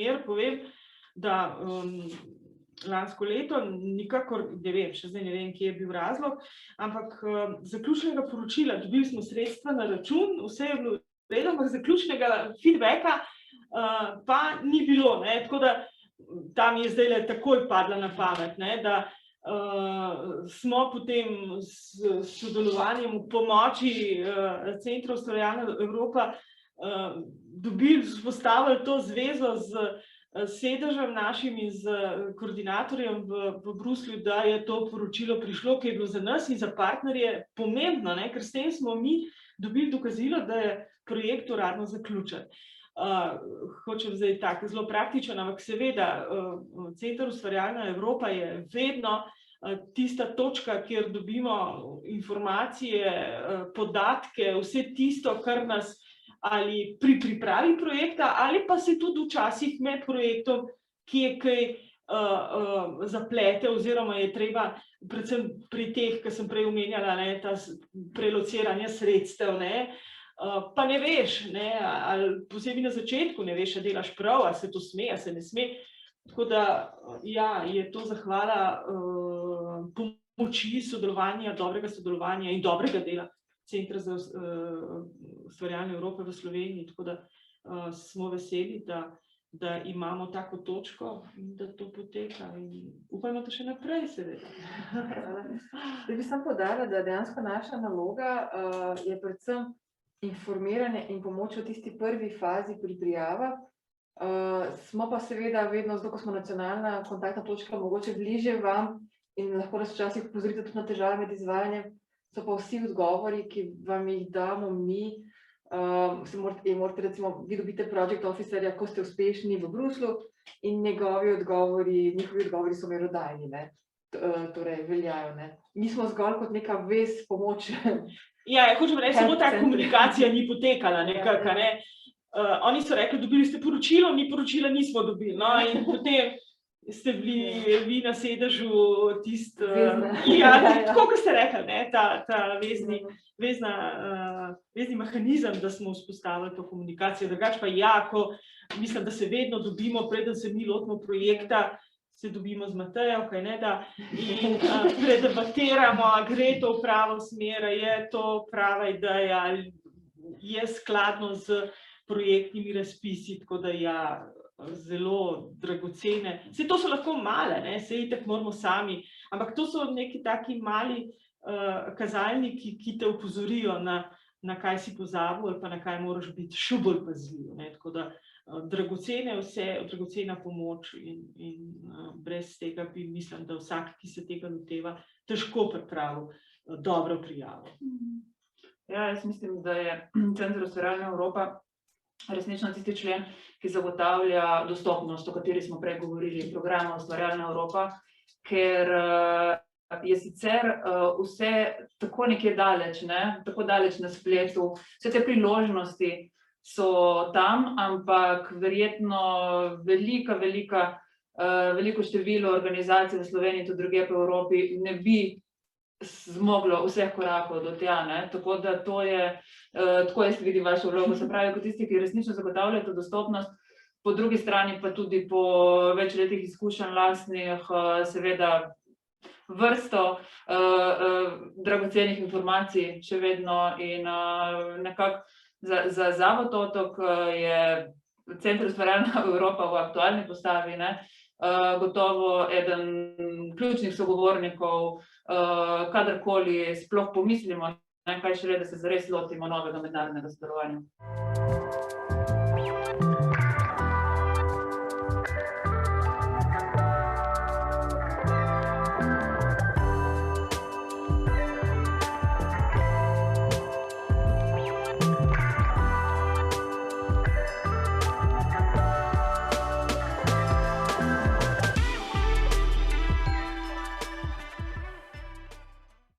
primer povem, da lansko leto, nikakor ne vem, še zdaj ne vem, kje je bil razlog, ampak zaključnega poročila, dobili smo sredstva na račun, vse je bilo v redu, ampak zaključnega feedbacka pa ni bilo, ne, tako da tam je zdaj takoj padla na pamet, ne, da smo potem s sodelovanjem v pomoči Centra Ustvarjalna Evropa dobili, vzpostavili to zvezo z sedežem našim in z koordinatorjem v Bruslju, da je to poročilo prišlo, ki je bilo za nas in za partnerje pomembno, ne, ker s tem smo mi dobili dokazilo, da je projekt uradno zaključen. Hočem zdaj tako zelo praktičen, ampak seveda Center Ustvarjalna Evropa je vedno tista točka, kjer dobimo informacije, podatke, vse tisto, kar nas ali pri pripravi projekta, ali pa se tudi včasih med projektom, ki je kaj zaplete, oziroma je treba, predvsem pri teh, ki sem prej omenjala, ne, ta prelociranje sredstev, ne, pa ne veš, ne, ali posebej na začetku ne veš, a delaš prav, a se to sme, a se ne sme. Tako da, ja, je to zahvala pomoči, sodelovanja, dobrega sodelovanja in dobrega dela Centra za ustvarjalno Evropo v Sloveniji, tako da smo veseli, da imamo tako točko in da to poteka in upajmo to še naprej, seveda. Zdaj bi samo poudarila, da dejansko naša naloga je predvsem informiranje in pomoč v tisti prvi fazi pri prijavah. Smo pa seveda vedno, zato ko smo nacionalna kontaktna točka, mogoče bliže vam in lahko nas včasih opozorite tudi na težave med izvajanjem, so pa vsi odgovori, ki vam jih damo mi, morate recimo, vi dobite project officerja, ko ste uspešni v Bruslu in njihovi odgovori so merodajni, ne, torej veljajo, ne. Mi smo zgolj kot neka vez, pomoč. Ja, hočem reči, samo ta komunikacija ni potekala nekako, ne. Oni so rekli, dobili ste poročilo, mi poročila nismo dobili, no, in potem ste bili vi na sedežu ja, tako kot ste rekli, ne, ta vezni mehanizem, da smo vzpostavili to komunikacijo, drugače pa ja, mislim, da se vedno dobimo, preden se mi lotimo projekta, se dobimo z Matejo, kaj ne, da in predebatiramo, gre to v pravo smer, je to prava ideja, je skladno z projektnimi razpisi, tako da ja, zelo dragocene. Saj to so lahko male, ne, saj itak moramo sami, ampak to so neki taki mali kazalniki, ki te opozorijo na kaj si pozabil ali pa na kaj moraš biti še bolj pazljiv, ne, tako da dragocena pomoč in brez tega bi, mislim, da vsak, ki se tega loteva, težko pripravil dobro prijavo. Ja, jaz mislim, da je Center Ustvarjalna Evropa resnično tisti člen, ki zagotavlja dostopnost, o kateri smo prej govorili, programa Ustvarjalna Evropa, ker je sicer vse tako nekje daleč, ne, tako daleč na spletu, vse te priložnosti so tam, ampak verjetno veliko število organizacij v Sloveniji, tudi drugje po Evropi, ne bi zmoglo vseh korakov do tja, ne, tako da to je, tako jaz vidim vašo vlogo, se pravi, kot tisti, ki resnično zagotavljate dostopnost, po drugi strani pa tudi po več letih izkušenj lastnih, seveda vrsto dragocenih informacij še vedno in nekako za Zavod Otok je Center Ustvarjalna Evropa v aktualni postavi, ne, gotovo eden ključnih sogovornikov, kadarkoli sploh pomislimo, kaj šele, da se zares lotimo novega mednarodnega sodelovanja.